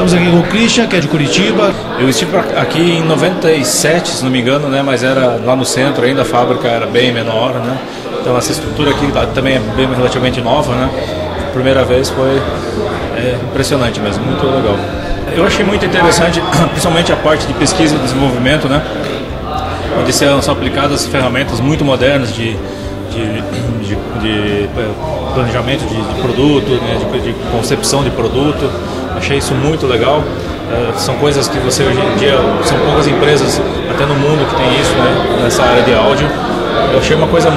Estamos aqui com o Christian, que é de Curitiba. Eu estive aqui em 97, se não me engano, né? Mas era lá no centro ainda, a fábrica era bem menor, né? Então essa estrutura aqui também é bem relativamente nova, né? A primeira vez foi impressionante mesmo, muito legal. Eu achei muito interessante, principalmente a parte de pesquisa e desenvolvimento, né? Onde são aplicadas ferramentas muito modernas de planejamento de produto, né, de concepção de produto. Achei isso muito legal. São coisas que você hoje em dia, são poucas empresas até no mundo que tem isso, né, nessa área de áudio. Eu achei uma coisa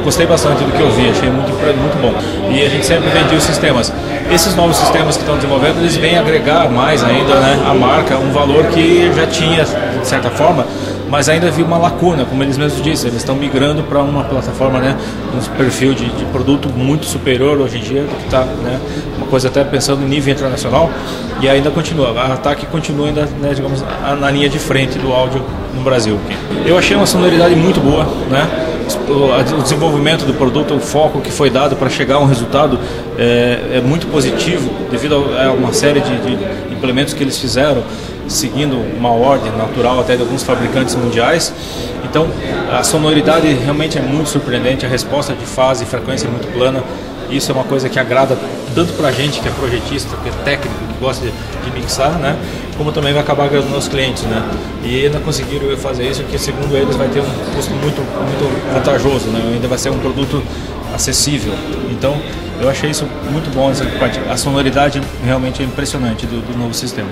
gostei bastante do que eu vi, achei muito bom. E a gente sempre vendia os sistemas. Esses novos sistemas que estão desenvolvendo, eles vêm agregar mais ainda, né, a marca, um valor que já tinha, de certa forma, mas ainda havia uma lacuna, como eles mesmos disseram. Eles estão migrando para uma plataforma, né, um perfil de produto muito superior hoje em dia, que está, né, uma coisa até pensando em nível internacional, e ainda continua. A Ataque continua ainda, né, digamos, na linha de frente do áudio no Brasil. Eu achei uma sonoridade muito boa, né? O desenvolvimento do produto, o foco que foi dado para chegar a um resultado é muito positivo, devido a uma série de implementos que eles fizeram, seguindo uma ordem natural até de alguns fabricantes mundiais. Então a sonoridade realmente é muito surpreendente, a resposta de fase e frequência é muito plana. Isso é uma coisa que agrada tanto para a gente que é projetista, que é técnico, que gosta de mixar, né, como também vai acabar agradando aos clientes, né. E ainda conseguiram fazer isso, que segundo eles vai ter um custo muito vantajoso, né, ainda vai ser um produto acessível. Então eu achei isso muito bom, essa parte. A sonoridade realmente é impressionante do novo sistema.